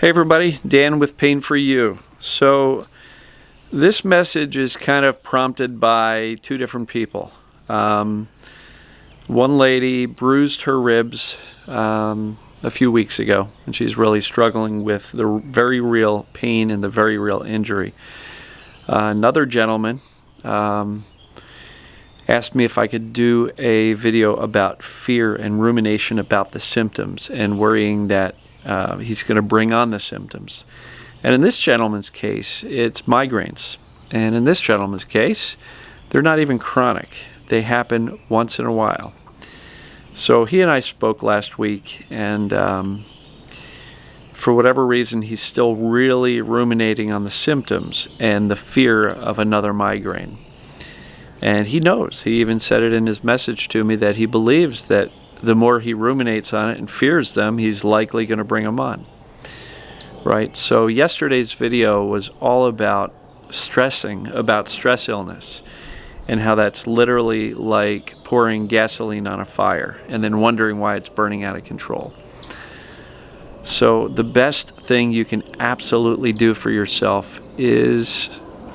Hey everybody, Dan with Pain For You. So this message is kind of prompted by two different people. One lady bruised her ribs a few weeks ago, and she's really struggling with the very real pain and the very real injury. Another gentleman asked me if I could do a video about fear and rumination about the symptoms and worrying that he's going to bring on the symptoms. And in this gentleman's case, it's migraines. And in this gentleman's case, they're not even chronic. They happen once in a while. So he and I spoke last week, and for whatever reason, he's still really ruminating on the symptoms and the fear of another migraine. And he knows. He even said it in his message to me that he believes that the more he ruminates on it and fears them, he's likely going to bring them on. Right? So yesterday's video was all about stressing, about stress illness, and how that's literally like pouring gasoline on a fire and then wondering why it's burning out of control. So the best thing you can absolutely do for yourself is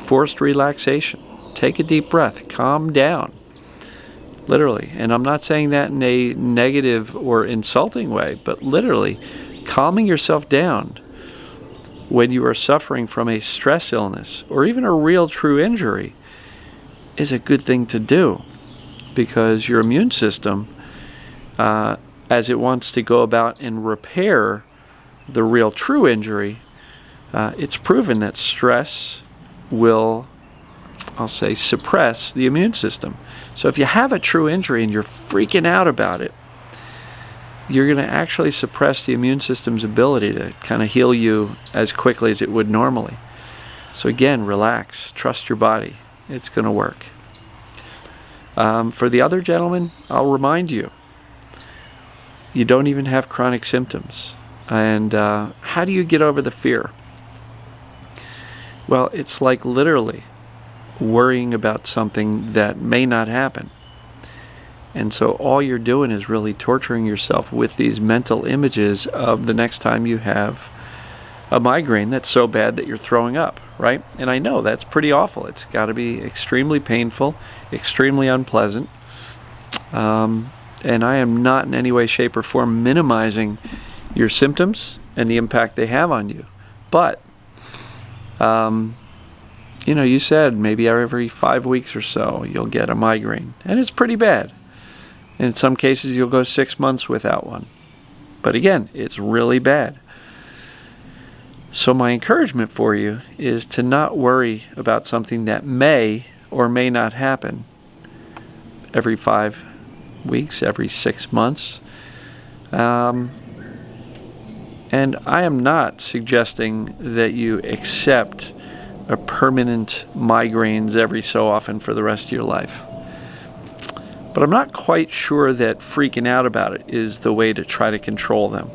forced relaxation. Take a deep breath, calm down. Literally, and I'm not saying that in a negative or insulting way, but literally, calming yourself down when you are suffering from a stress illness or even a real true injury is a good thing to do, because your immune system, as it wants to go about and repair the real true injury, it's proven that stress will, I'll say, suppress the immune system. So if you have a true injury and you're freaking out about it, you're going to actually suppress the immune system's ability to kind of heal you as quickly as it would normally. So again, relax, trust your body. It's going to work. For the other gentleman, I'll remind you, you don't even have chronic symptoms. And how do you get over the fear? Well, it's like literally worrying about something that may not happen. And so all you're doing is really torturing yourself with these mental images of the next time you have a migraine that's so bad that you're throwing up, right? And I know that's pretty awful. It's got to be extremely painful, extremely unpleasant. And I am not in any way, shape, or form minimizing your symptoms and the impact they have on you. But you know, you said maybe every 5 weeks or so you'll get a migraine, and it's pretty bad. In some cases you'll go 6 months without one. But again, it's really bad. So my encouragement for you is to not worry about something that may or may not happen every 5 weeks, every 6 months. And I am not suggesting that you accept a permanent migraines every so often for the rest of your life. But I'm not quite sure that freaking out about it is the way to try to control them.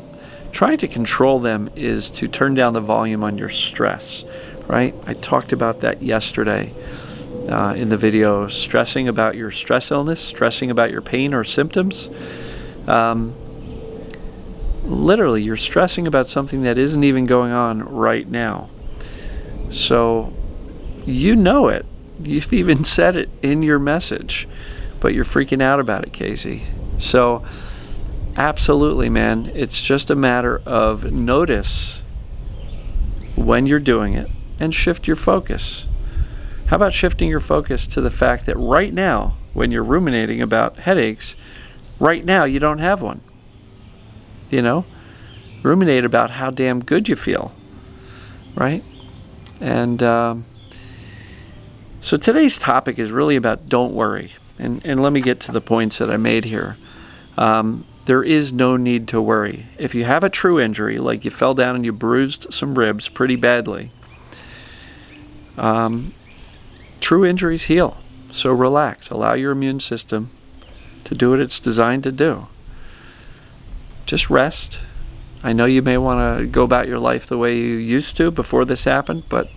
Trying to control them is to turn down the volume on your stress, right? I talked about that yesterday in the video, stressing about your stress illness, stressing about your pain or symptoms. Literally, you're stressing about something that isn't even going on right now. So you know it. You've even said it in your message, but you're freaking out about it, Casey. So absolutely, man, it's just a matter of notice when you're doing it and shift your focus. How about shifting your focus to the fact that right now, when you're ruminating about headaches, right now you don't have one. You know, ruminate about how damn good you feel, right? And so today's topic is really about don't worry. And let me get to the points that I made here. There is no need to worry. If you have a true injury, like you fell down and you bruised some ribs pretty badly, true injuries heal. So relax. Allow your immune system to do what it's designed to do. Just rest. I know you may want to go about your life the way you used to before this happened, but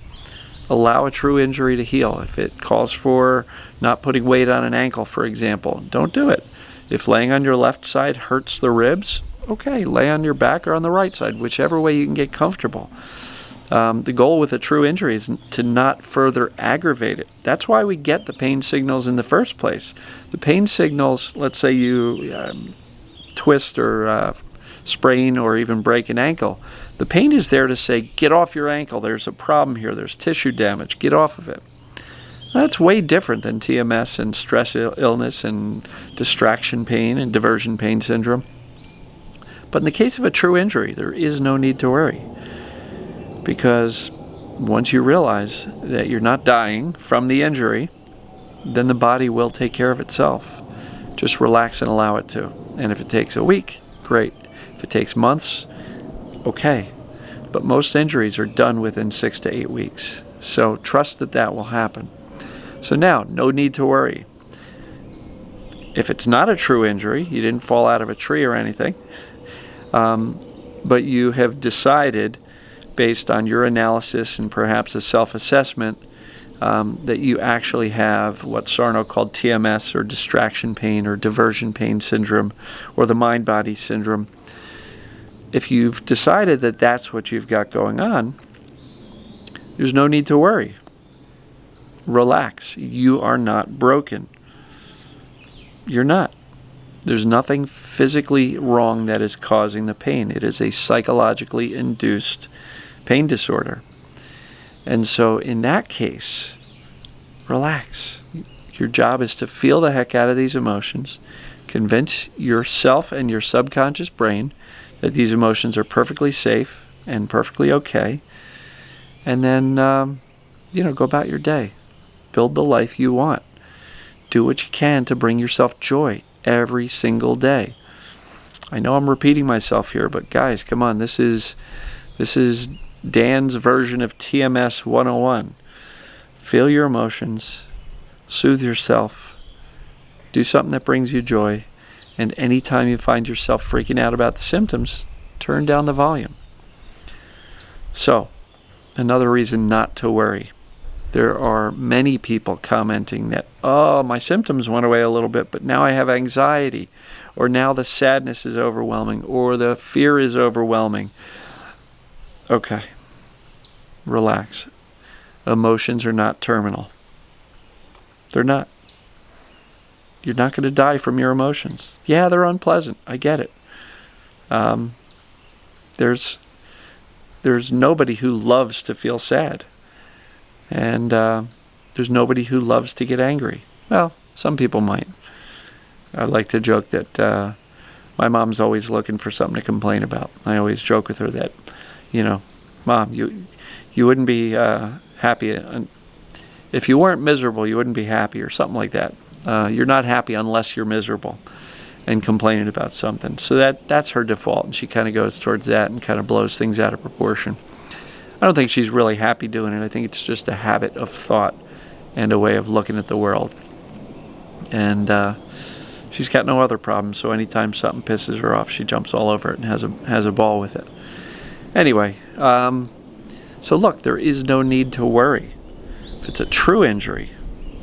allow a true injury to heal. If it calls for not putting weight on an ankle, for example, don't do it. If laying on your left side hurts the ribs, okay, lay on your back or on the right side, whichever way you can get comfortable. The goal with a true injury is to not further aggravate it. That's why we get the pain signals in the first place. The pain signals, let's say you twist or sprain or even break an ankle. The pain is there to say, get off your ankle. There's a problem here. There's tissue damage. Get off of it. That's way different than TMS and stress illness and distraction pain and diversion pain syndrome. But in the case of a true injury, there is no need to worry. Because once you realize that you're not dying from the injury, then the body will take care of itself. Just relax and allow it to. And if it takes a week, great. If it takes months, okay. But most injuries are done within 6 to 8 weeks. So trust that that will happen. So now, no need to worry. If it's not a true injury, you didn't fall out of a tree or anything, but you have decided, based on your analysis and perhaps a self-assessment, that you actually have what Sarno called TMS, or distraction pain or diversion pain syndrome, or the mind-body syndrome. If you've decided that that's what you've got going on, there's no need to worry. Relax. You are not broken. You're not. There's nothing physically wrong that is causing the pain. It is a psychologically induced pain disorder. And so in that case, relax. Your job is to feel the heck out of these emotions, convince yourself and your subconscious brain that these emotions are perfectly safe and perfectly okay, and then go about your day. Build the life you want. Do what you can to bring yourself joy every single day. I know I'm repeating myself here, but guys, come on, this is Dan's version of TMS 101. Feel your emotions, soothe yourself, do something that brings you joy, and anytime you find yourself freaking out about the symptoms, turn down the volume. So, another reason not to worry. There are many people commenting that, oh, my symptoms went away a little bit, but now I have anxiety, or now the sadness is overwhelming, or the fear is overwhelming. Okay, relax. Emotions are not terminal. They're not. You're not going to die from your emotions. Yeah, they're unpleasant. I get it. There's nobody who loves to feel sad. And there's nobody who loves to get angry. Well, some people might. I like to joke that my mom's always looking for something to complain about. I always joke with her that, Mom, you wouldn't be happy. If you weren't miserable, you wouldn't be happy, or something like that. You're not happy unless you're miserable and complaining about something. So that's her default, and she kind of goes towards that and kind of blows things out of proportion. I don't think she's really happy doing it. I think it's just a habit of thought and a way of looking at the world. And she's got no other problems, so anytime something pisses her off, she jumps all over it and has a ball with it. Anyway, so look, there is no need to worry. If it's a true injury,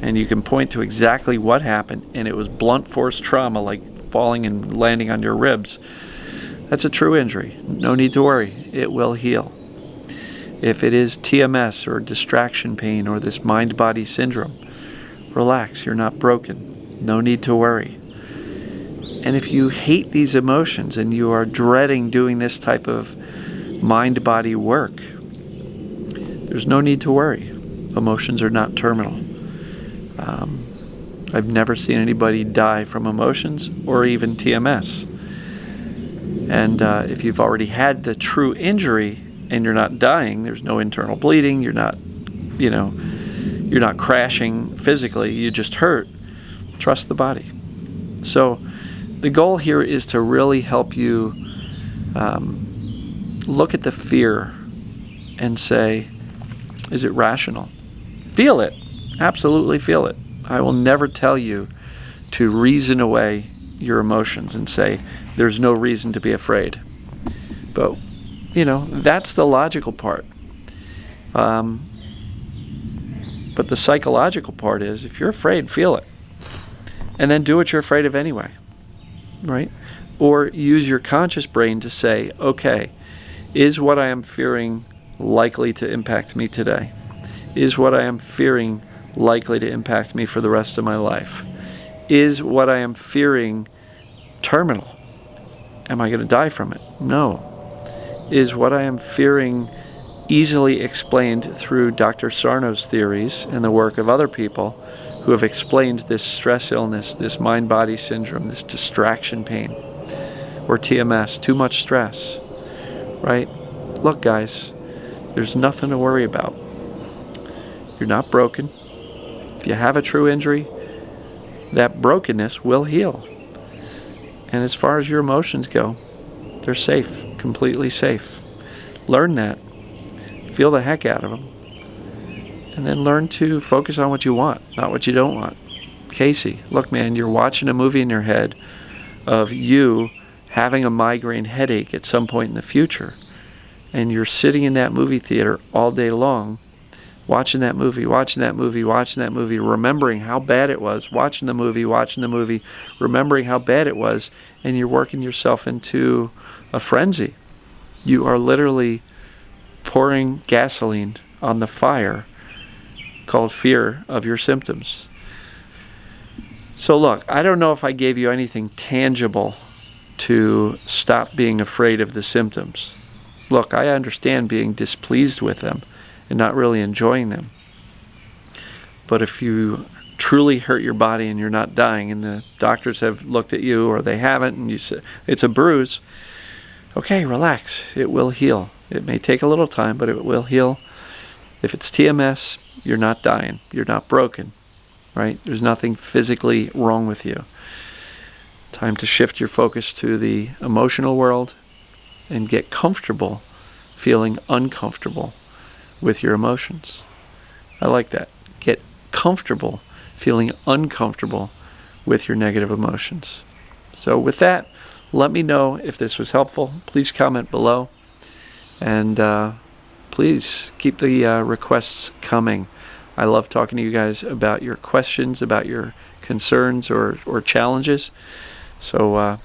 and you can point to exactly what happened, and it was blunt force trauma, like falling and landing on your ribs, that's a true injury. No need to worry. It will heal. If it is TMS or distraction pain or this mind-body syndrome, relax, you're not broken. No need to worry. And if you hate these emotions and you are dreading doing this type of mind-body work, there's no need to worry. Emotions are not terminal. I've never seen anybody die from emotions or even TMS. And if you've already had the true injury and you're not dying, there's no internal bleeding, you're not crashing physically, you just hurt, trust the body. So the goal here is to really help you look at the fear and say, is it rational? Feel it. Absolutely feel it. I will never tell you to reason away your emotions and say, there's no reason to be afraid. But, that's the logical part. But the psychological part is, if you're afraid, feel it. And then do what you're afraid of anyway. Right? Or use your conscious brain to say, okay, is what I am fearing likely to impact me today? Is what I am fearing likely to impact me for the rest of my life? Is what I am fearing terminal? Am I going to die from it? No. Is what I am fearing easily explained through Dr. Sarno's theories and the work of other people who have explained this stress illness, this mind-body syndrome, this distraction pain, or TMS, too much stress, right? Look, guys, there's nothing to worry about. You're not broken. If you have a true injury, that brokenness will heal. And as far as your emotions go, they're safe, completely safe. Learn that. Feel the heck out of them. And then learn to focus on what you want, not what you don't want. Casey, look, man, you're watching a movie in your head of you having a migraine headache at some point in the future. And you're sitting in that movie theater all day long, watching that movie, remembering how bad it was, watching the movie, remembering how bad it was, and you're working yourself into a frenzy. You are literally pouring gasoline on the fire called fear of your symptoms. So look, I don't know if I gave you anything tangible to stop being afraid of the symptoms. Look, I understand being displeased with them and not really enjoying them. But if you truly hurt your body and you're not dying, and the doctors have looked at you or they haven't, and you say it's a bruise, okay, relax. It will heal. It may take a little time, but it will heal. If it's TMS, you're not dying. You're not broken, right? There's nothing physically wrong with you. Time to shift your focus to the emotional world and get comfortable feeling uncomfortable with your emotions. I like that. Get comfortable feeling uncomfortable with your negative emotions. So with that, let me know if this was helpful. Please comment below. And please keep the requests coming. I love talking to you guys about your questions, about your concerns or challenges. So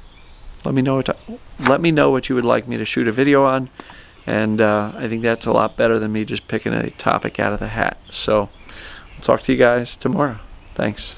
let me know what you would like me to shoot a video on. And I think that's a lot better than me just picking a topic out of the hat. So I'll talk to you guys tomorrow. Thanks.